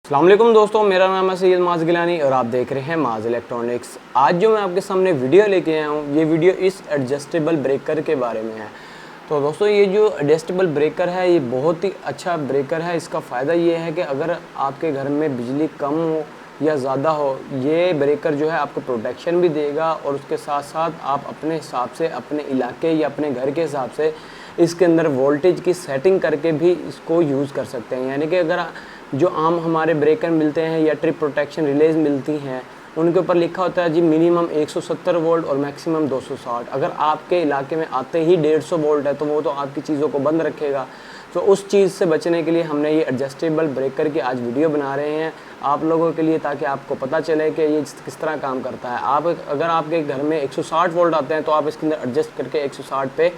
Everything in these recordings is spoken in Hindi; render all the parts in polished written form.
अस्सलाम वालेकुम दोस्तों, मेरा नाम है सैयद माज़ गिलानी और आप देख रहे हैं माज़ इलेक्ट्रॉनिक्स। आज जो मैं आपके सामने वीडियो लेके आया हूँ, ये वीडियो इस एडजस्टेबल ब्रेकर के बारे में है। तो दोस्तों, ये जो एडजस्टेबल ब्रेकर है ये बहुत ही अच्छा ब्रेकर है। इसका फ़ायदा ये है कि अगर आपके घर में बिजली कम हो या ज़्यादा हो, ये ब्रेकर जो है आपको प्रोटेक्शन भी देगा और उसके साथ साथ आप अपने हिसाब से, अपने इलाके या अपने घर के हिसाब से इसके अंदर वोल्टेज की सेटिंग करके भी इसको यूज़ कर सकते हैं। यानी कि अगर जो आम हमारे ब्रेकर मिलते हैं या ट्रिप प्रोटेक्शन रिलेज मिलती हैं, उनके ऊपर लिखा होता है जी मिनिमम 170 वोल्ट और मैक्सिमम 260। अगर आपके इलाके में आते ही 150 वोल्ट है तो वो तो आपकी चीज़ों को बंद रखेगा। तो उस चीज़ से बचने के लिए हमने ये एडजस्टेबल ब्रेकर की आज वीडियो बना रहे हैं आप लोगों के लिए, ताकि आपको पता चले कि ये किस तरह काम करता है। अगर आपके घर में 160 वोल्ट आते हैं तो आप इसके अंदर एडजस्ट करके 160 पे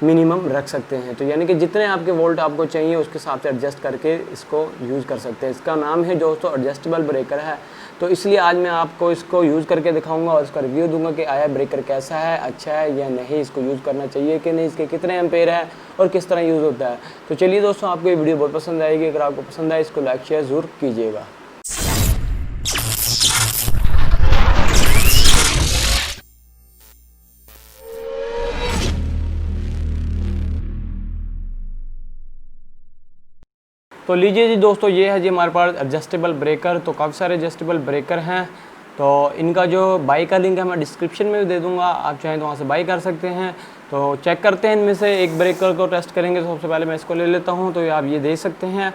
मिनिमम रख सकते हैं। तो यानी कि जितने आपके वोल्ट आपको चाहिए उसके हिसाब से एडजस्ट करके इसको यूज़ कर सकते हैं। इसका नाम है दोस्तों एडजस्टेबल ब्रेकर है। तो इसलिए आज मैं आपको इसको यूज़ करके दिखाऊंगा और इसका रिव्यू दूंगा कि आया ब्रेकर कैसा है, अच्छा है या नहीं, इसको यूज़ करना चाहिए कि नहीं, इसके कितने एम्पेयर है और किस तरह यूज़ होता है। तो चलिए दोस्तों, आपको ये वीडियो बहुत पसंद आएगी। अगर आपको पसंद आए इसको लाइक शेयर ज़रूर कीजिएगा। तो लीजिए जी दोस्तों, ये है जी हमारे पास एडजस्टेबल ब्रेकर। तो काफ़ी सारे एडजस्टेबल ब्रेकर हैं, तो इनका जो बाई का लिंक है मैं डिस्क्रिप्शन में भी दे दूंगा, आप चाहें तो वहाँ से बाई कर सकते हैं। तो चेक करते हैं, इनमें से एक ब्रेकर को टेस्ट करेंगे। तो सबसे पहले मैं इसको ले लेता हूँ। तो आप ये देख सकते हैं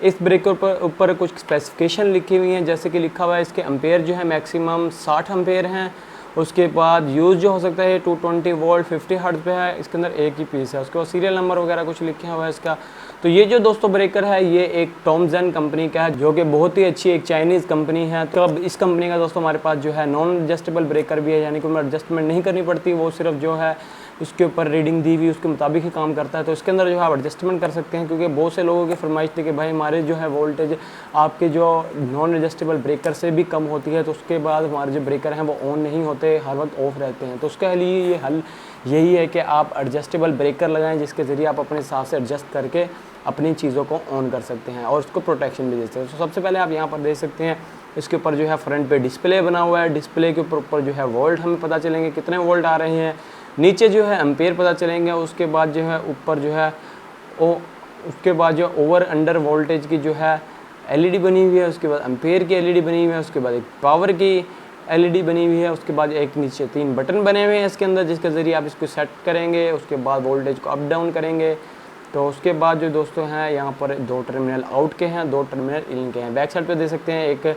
इस ब्रेकर पर ऊपर कुछ स्पेसिफिकेशन लिखी हुई हैं, जैसे कि लिखा हुआ है इसके एम्पेयर जो है मैक्सिमम 60 एम्पेयर हैं। उसके बाद यूज़ जो हो सकता है 220 वोल्ट 50 हर्ट्ज़ पे है, इसके अंदर एक ही पीस है। उसके बाद सीरियल नंबर वगैरह कुछ लिखा हुआ है इसका। तो ये जो दोस्तों ब्रेकर है ये एक टॉमसन कंपनी का है, जो कि बहुत ही अच्छी एक चाइनीज़ कंपनी है। तो अब इस कंपनी का दोस्तों हमारे पास जो है नॉन एडजस्टेबल ब्रेकर भी है, यानी कि उनमें एडजस्टमेंट नहीं करनी पड़ती, वो सिर्फ जो है उसके ऊपर रीडिंग दी हुई उसके मुताबिक ही काम करता है। तो इसके अंदर जो है आप एडजस्टमेंट कर सकते हैं, क्योंकि बहुत से लोगों की फरमाइश थी कि भाई हमारे जो है वोल्टेज आपके जो नॉन एडजस्टेबल ब्रेकर से भी कम होती है, तो उसके बाद हमारे जो ब्रेकर हैं वो ऑन नहीं होते, हर वक्त ऑफ रहते हैं। तो उसके लिए ये हल यही है कि आप एडजस्टेबल ब्रेकर लगाएं, जिसके ज़रिए आप अपने हिसाब से एडजस्ट करके अपनी चीज़ों को ऑन कर सकते हैं और उसको प्रोटेक्शन भी दे सकते हैं। तो सबसे पहले आप यहाँ पर देख सकते हैं इसके ऊपर जो है फ्रंट पे डिस्प्ले बना हुआ है। डिस्प्ले के ऊपर जो है वोल्ट हमें पता चलेंगे कितने वोल्ट आ रहे हैं, नीचे जो है एम्पेयर पता चलेंगे। उसके बाद जो है ऊपर जो है उसके बाद जो ओवर अंडर वोल्टेज की जो है एलईडी बनी हुई है, उसके बाद एम्पेयर की एलईडी बनी हुई है, उसके बाद एक पावर की एलईडी बनी हुई है, उसके बाद एक नीचे 3 बटन बने हुए हैं इसके अंदर, जिसके ज़रिए आप इसको सेट करेंगे। उसके बाद वोल्टेज को अप डाउन करेंगे। तो उसके बाद जो दोस्तों हैं यहाँ पर 2 टर्मिनल आउट के हैं, 2 टर्मिनल इन के हैं। बैक साइड पे दे सकते हैं एक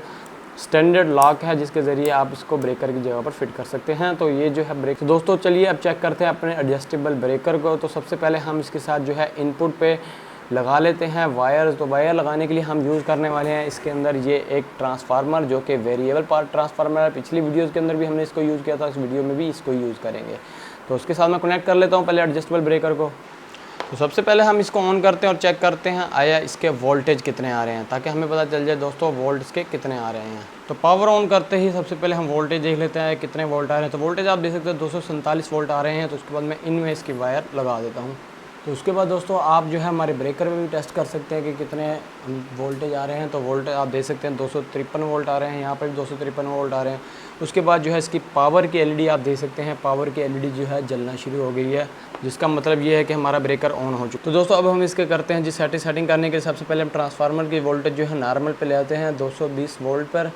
स्टैंडर्ड लॉक है, जिसके ज़रिए आप इसको ब्रेकर की जगह पर फिट कर सकते हैं। तो ये जो है ब्रेक। तो दोस्तों चलिए अब चेक करते हैं अपने एडजस्टेबल ब्रेकर को। तो सबसे पहले हम इसके साथ जो है इनपुट पे लगा लेते हैं वायर। तो वायर लगाने के लिए हम यूज़ करने वाले हैं इसके अंदर ये एक ट्रांसफार्मर, जो कि वेरिएबल पार्ट ट्रांसफार्मर है। पिछली वीडियोज़ के अंदर भी हमने इसको यूज़ किया था, इस वीडियो में भी इसको यूज़ करेंगे। तो उसके साथ मैं कनेक्ट कर लेता हूँ पहले एडजस्टेबल ब्रेकर को। तो सबसे पहले हम इसको ऑन करते हैं और चेक करते हैं आया इसके वोल्टेज कितने आ रहे हैं, ताकि हमें पता चल जाए दोस्तों वोल्ट इसके कितने आ रहे हैं। तो पावर ऑन करते ही सबसे पहले हम वोल्टेज देख लेते हैं कितने वोल्ट आ रहे हैं। तो वोल्टेज आप देख सकते हैं 247 वोल्ट आ रहे हैं। तो उसके बाद मैं इनमें इसकी वायर लगा देता हूँ। तो उसके बाद दोस्तों आप जो है हमारे ब्रेकर में भी टेस्ट कर सकते हैं कि कितने वोल्टेज आ रहे हैं। तो वोल्टेज आप देख सकते हैं 253 वोल्ट आ रहे हैं, यहाँ पर भी 253 वोल्ट आ रहे हैं। उसके बाद जो है इसकी पावर की एलईडी आप देख सकते हैं, पावर की एलईडी जो है जलना शुरू हो गई है, जिसका मतलब ये है कि हमारा ब्रेकर ऑन हो चुका। तो दोस्तों अब हम इसके करते हैं जी सेटिंग करने के लिए सबसे पहले हम ट्रांसफार्मर की वोल्टेज जो है नॉर्मल पे ले आते हैं 220 वोल्ट पर।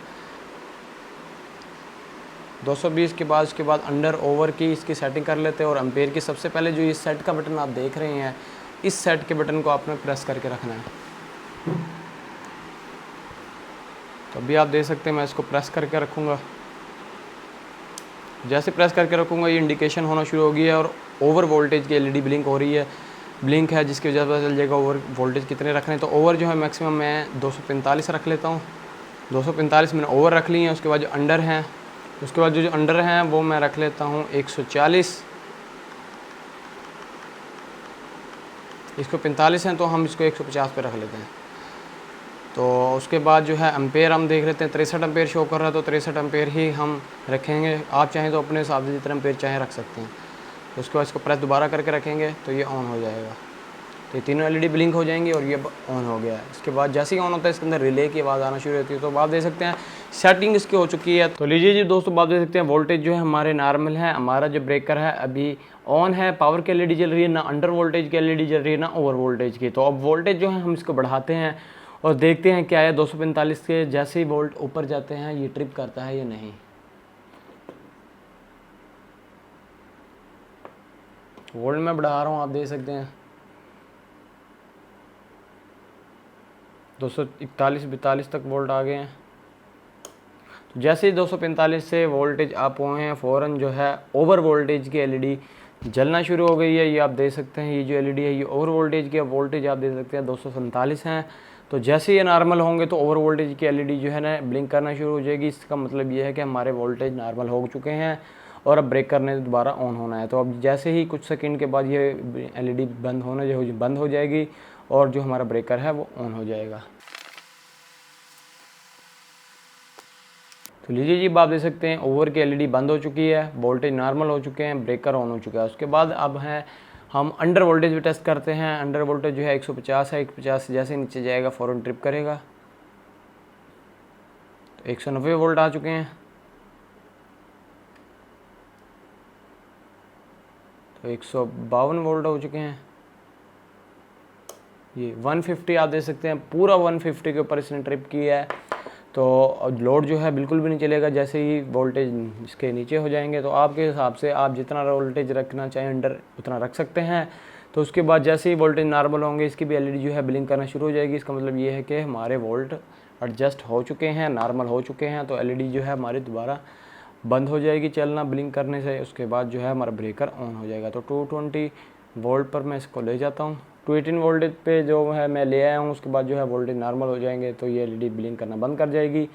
220 के बाद उसके बाद अंडर ओवर की इसकी सेटिंग कर लेते हैं और एम्पेयर की। सबसे पहले जो ये सेट का बटन आप देख रहे हैं, इस सेट के बटन को आपने प्रेस करके रखना है। तो अभी आप देख सकते हैं मैं इसको प्रेस करके रखूँगा। जैसे प्रेस करके रखूँगा ये इंडिकेशन होना शुरू होगी है और ओवर वोल्टेज की एलईडी ब्लिंक हो रही है, ब्लिंक है, जिसकी वजह से पता चल जाएगा ओवर वोल्टेज कितने रखने हैं। तो ओवर जो है मैक्सिमम मैं 245 रख लेता हूँ। 245 मैंने ओवर रख ली है। उसके बाद जो अंडर हैं, उसके बाद जो अंडर हैं वो मैं रख लेता हूँ 140। इसको 45 हैं तो हम इसको 150 पे रख लेते हैं। तो उसके बाद जो है एम्पेयर हम देख लेते हैं 63 एम्पेयर शो कर रहा है, तो 63 एम्पेयर ही हम रखेंगे। आप चाहें तो अपने हिसाब से जितना एम्पेयर चाहें रख सकते हैं। तो उसके बाद इसको प्रेस दोबारा करके रखेंगे तो ये ऑन हो जाएगा। तो ये तीनों एलईडी ब्लिंक हो जाएंगी और ये ऑन हो गया है। इसके बाद जैसे ही ऑन होता है इसके अंदर रिले की आवाज़ आना शुरू होती है। तो आप देख सकते हैं सेटिंग इसकी हो चुकी है। तो लीजिए जी दोस्तों, आप देख सकते हैं वोल्टेज जो है हमारे नॉर्मल है, हमारा जो ब्रेकर है अभी ऑन है, पावर की एलईडी जल रही है, ना अंडर वोल्टेज की एलईडी जल रही है ना ओवर वोल्टेज की। तो अब वोल्टेज जो है हम इसको बढ़ाते हैं और देखते हैं क्या है 245 के जैसे ही वोल्ट ऊपर जाते हैं ये ट्रिप करता है या नहीं। वोल्ट में बढ़ा रहा हूँ, आप देख सकते हैं 241-42 तक वोल्ट आ गए हैं। तो जैसे ही 245 से वोल्टेज अप हुए हैं फ़ौरन जो है ओवर वोल्टेज की एलईडी जलना शुरू हो गई है। ये आप देख सकते हैं, ये जो एलईडी है ये ओवर वोल्टेज की, वोल्टेज आप देख सकते हैं 247 हैं। तो जैसे ये नॉर्मल होंगे तो ओवर वोल्टेज की एलईडी जो है ना ब्लिंक करना शुरू हो जाएगी। इसका मतलब ये है कि हमारे वोल्टेज नॉर्मल हो चुके हैं और अब ब्रेक करने दोबारा ऑन होना है। तो अब जैसे ही कुछ सेकंड के बाद ये एलईडी बंद हो जाएगी और जो हमारा ब्रेकर है वो ऑन हो जाएगा। तो लीजिए जी, आप देख सकते हैं ओवर की एलईडी बंद हो चुकी है, वोल्टेज नॉर्मल हो चुके हैं, ब्रेकर ऑन हो चुका है। उसके बाद अब है हम अंडर वोल्टेज भी टेस्ट करते हैं। अंडर वोल्टेज जो है 150 है, 150 से जैसे नीचे जाएगा फ़ौरन ट्रिप करेगा। तो 190 वोल्ट आ चुके हैं। तो 152 वोल्ट हो चुके हैं। ये 150 आप देख सकते हैं, पूरा 150 के ऊपर इसने ट्रिप किया है। तो लोड जो है बिल्कुल भी नहीं चलेगा जैसे ही वोल्टेज इसके नीचे हो जाएंगे। तो आपके हिसाब से आप जितना वोल्टेज रखना चाहें अंडर उतना रख सकते हैं। तो उसके बाद जैसे ही वोल्टेज नॉर्मल होंगे इसकी भी एलईडी जो है ब्लिंक करना शुरू हो जाएगी। इसका मतलब ये है कि हमारे वोल्ट एडजस्ट हो चुके हैं, नॉर्मल हो चुके हैं। तो एलईडी जो है हमारी दोबारा बंद हो जाएगी चलना ब्लिंक करने से। उसके बाद जो है हमारा ब्रेकर ऑन हो जाएगा। तो 220 वोल्ट पर मैं इसको ले जाता हूँ। 218 वोल्टेज पे जो है मैं ले आया हूँ। उसके बाद जो है वोल्टेज नॉर्मल हो जाएंगे तो ये एलईडी ब्लिंक करना बंद कर जाएगी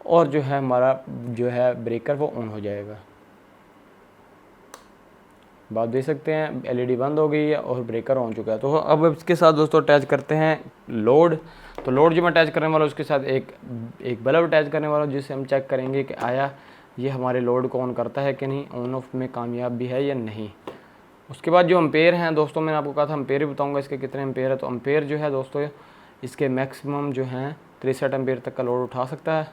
और जो है हमारा जो है ब्रेकर वो ऑन हो जाएगा। बात देख सकते हैं एलईडी बंद हो गई है और ब्रेकर ऑन चुका है। तो अब इसके साथ दोस्तों अटैच करते हैं लोड। तो लोड जो मैं अटैच करने वाला हूँ उसके साथ एक बल्ब अटैच करने वाला हूँ जिससे हम चेक करेंगे कि आया ये हमारे लोड को ऑन करता है कि नहीं, ऑन ऑफ में कामयाब भी है या नहीं। उसके बाद जो अम्पेयर हैं दोस्तों, मैंने आपको कहा था अम्पेयर भी बताऊंगा इसके कितने अम्पेयर है। तो अम्पेयर जो है दोस्तों इसके मैक्सिमम जो हैं 63 अम्पेयर तक का लोड उठा सकता है।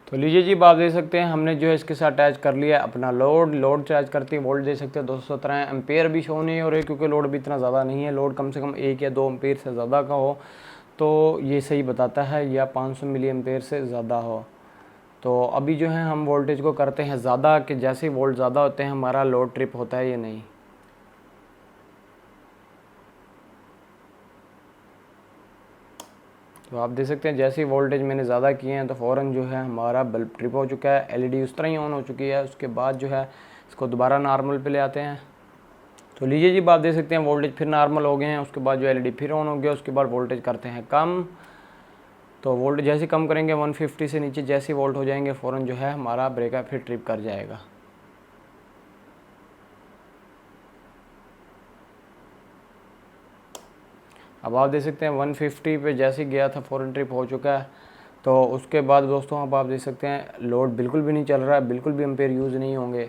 तो लीजिए जी, आप देख सकते हैं हमने जो है इसके साथ अटैच कर लिया है अपना लोड अटैच करते हैं वोल्ट देख सकते हैं 217 अम्पेयर भी शो नहीं हो रहे क्योंकि लोड भी इतना ज़्यादा नहीं है। लोड कम से कम 1 या 2 अम्पेयर से ज़्यादा का हो तो ये सही बताता है, या 500 मिली एम्पेयर से ज़्यादा हो। तो अभी जो है हम वोल्टेज को करते हैं ज़्यादा कि जैसे ही वोल्ट ज़्यादा होते हैं हमारा लोड ट्रिप होता है या नहीं। तो आप देख सकते हैं जैसे ही वोल्टेज मैंने ज़्यादा किए हैं तो फ़ौरन जो है हमारा बल्ब ट्रिप हो चुका है, एलईडी उस तरह ही ऑन हो चुकी है। उसके बाद जो है इसको दोबारा नॉर्मल पे ले आते हैं। तो लीजिए जी, आप देख सकते हैं वोल्टेज फिर नॉर्मल हो गए हैं। उसके बाद जो एलईडी फिर ऑन हो गया। उसके बाद वोल्टेज करते हैं कम। तो वोल्टेज जैसे कम करेंगे 150 से नीचे जैसे वोल्ट हो जाएंगे फ़ौरन जो है हमारा ब्रेकर फिर ट्रिप कर जाएगा। अब आप देख सकते हैं 150 पे जैसे गया था फ़ौरन ट्रिप हो चुका है। तो उसके बाद दोस्तों अब आप देख सकते हैं लोड बिल्कुल भी नहीं चल रहा है, बिल्कुल भी एम्पेयर यूज़ नहीं होंगे।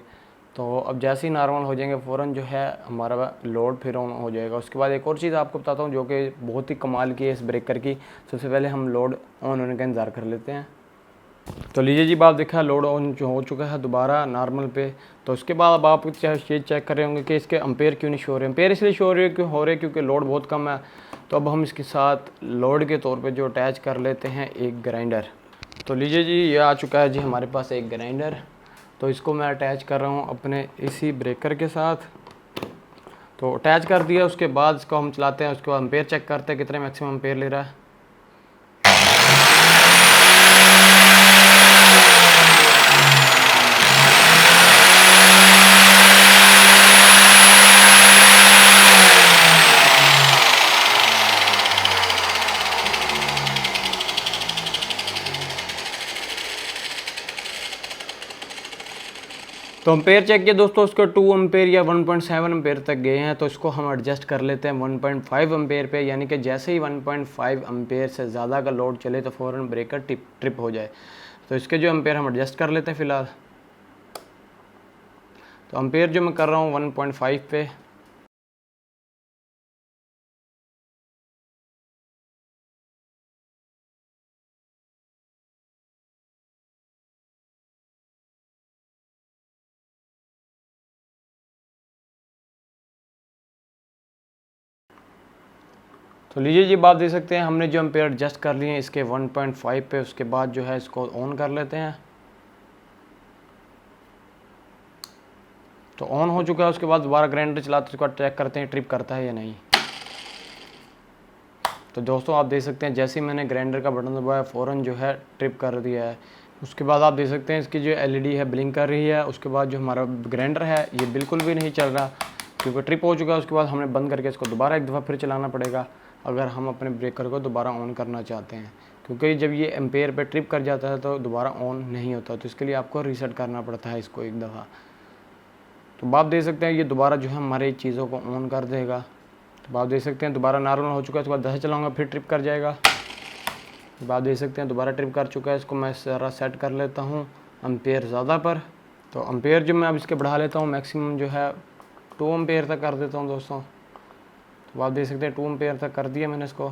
तो अब जैसे ही नॉर्मल हो जाएंगे फ़ौरन जो है हमारा लोड फिर ऑन हो जाएगा। उसके बाद एक और चीज़ आपको बताता हूँ जो कि बहुत ही कमाल की है इस ब्रेकर की। सबसे पहले हम लोड ऑन होने का इंतज़ार कर लेते हैं। तो लीजिए जी, आप देखा लोड ऑन जो हो चुका है दोबारा नॉर्मल पे। तो उसके बाद अब आप ये चेक कर रहे होंगे कि इसके अम्पेयर क्यों नहीं शो रहे। अम्पेयर इसलिए शो रहे क्योंकि लोड बहुत कम है। तो अब हम इसके साथ लोड के तौर पे जो अटैच कर लेते हैं एक ग्राइंडर। तो लीजिए जी, ये आ चुका है जी हमारे पास एक ग्राइंडर। तो इसको मैं अटैच कर रहा हूँ अपने इसी ब्रेकर के साथ। तो अटैच कर दिया। उसके बाद इसको हम चलाते हैं। उसके बाद अम्पेयर चेक करते हैं कितने मैक्सिमम अम्पेयर ले रहा है। तो अम्पेयर चेक किया दोस्तों, उसको 2 अम्पेयर या 1.7 अम्पेयर तक गए हैं। तो इसको हम एडजस्ट कर लेते हैं 1.5 अम्पेयर पे, यानी कि जैसे ही 1.5 अम्पेयर से ज़्यादा का लोड चले तो फ़ौरन ब्रेकर ट्रिप हो जाए। तो इसके जो अम्पेयर हम एडजस्ट कर लेते हैं फ़िलहाल। तो अम्पेयर जो मैं कर रहा हूँ 1.5 पे। तो लीजिए जी, बात दे सकते हैं हमने जो एम्पेयर एडजस्ट कर लिए हैं इसके 1.5 पे, उसके बाद जो है इसको ऑन कर लेते हैं। तो ऑन हो चुका है। उसके बाद दोबारा ग्राइंडर चलाते उसके बाद चेक करते हैं ट्रिप करता है या नहीं। तो दोस्तों आप देख सकते हैं जैसे ही मैंने ग्राइंडर का बटन दबाया फ़ौरन जो है ट्रिप कर दिया है। उसके बाद आप देख सकते हैं इसकी जो एलईडी है ब्लिंक कर रही है। उसके बाद जो हमारा ग्राइंडर है ये बिल्कुल भी नहीं चल रहा क्योंकि ट्रिप हो चुका है। उसके बाद हमने बंद करके इसको दोबारा एक दफ़ा फिर चलाना पड़ेगा अगर हम अपने ब्रेकर को दोबारा ऑन करना चाहते हैं, क्योंकि जब ये एम्पेयर पे ट्रिप कर जाता है तो दोबारा ऑन नहीं होता। तो इसके लिए आपको रीसेट करना पड़ता है इसको एक दफ़ा। तो आप देख सकते हैं ये दोबारा जो है हमारे चीज़ों को ऑन कर देगा। तो आप देख सकते हैं दोबारा नॉर्मल हो चुका है। उसके बाद 10 चलाऊँगा फिर ट्रिप कर जाएगा। तो आप देख सकते हैं दोबारा ट्रिप कर चुका है। इसको मैं ज़रा सेट कर लेता हूँ एम्पेयर ज़्यादा पर। तो एम्पेयर जो मैं अब इसके बढ़ा लेता हूँ मैक्सिमम जो है 2 एम्पेयर तक कर देता हूँ दोस्तों। तो आप देख सकते हैं 2 एम्पेयर तक कर दिया मैंने इसको।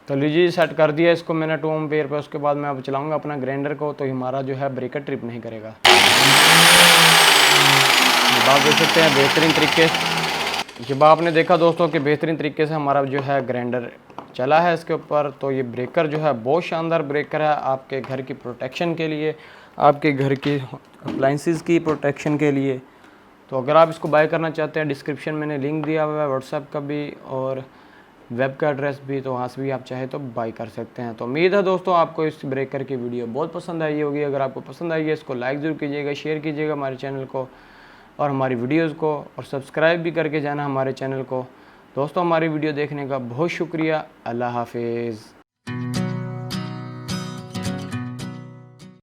तो लीजिए सेट कर दिया इसको मैंने 2 एम्पेयर पे। उसके बाद मैं अब चलाऊंगा अपना ग्राइंडर को तो हमारा जो है ब्रेकर ट्रिप नहीं करेगा। आप देख सकते हैं बेहतरीन तरीके जब आपने देखा दोस्तों कि बेहतरीन तरीके से हमारा जो है ग्राइंडर चला है इसके ऊपर। तो ये ब्रेकर जो है बहुत शानदार ब्रेकर है आपके घर की प्रोटेक्शन के लिए, आपके घर की अप्लाइंसेस की प्रोटेक्शन के लिए। तो अगर आप इसको बाय करना चाहते हैं डिस्क्रिप्शन मैंने लिंक दिया हुआ है व्हाट्सएप का भी और वेब का एड्रेस भी, तो वहाँ से भी आप चाहे तो बाय कर सकते हैं। तो उम्मीद है दोस्तों आपको इस ब्रेकर की वीडियो बहुत पसंद आई होगी। अगर आपको पसंद आई है इसको लाइक ज़रूर कीजिएगा, शेयर कीजिएगा हमारे चैनल को और हमारी वीडियोज़ को, और सब्सक्राइब भी करके जाना हमारे चैनल को। दोस्तों हमारी वीडियो देखने का बहुत शुक्रिया। अल्लाह हाफिज़।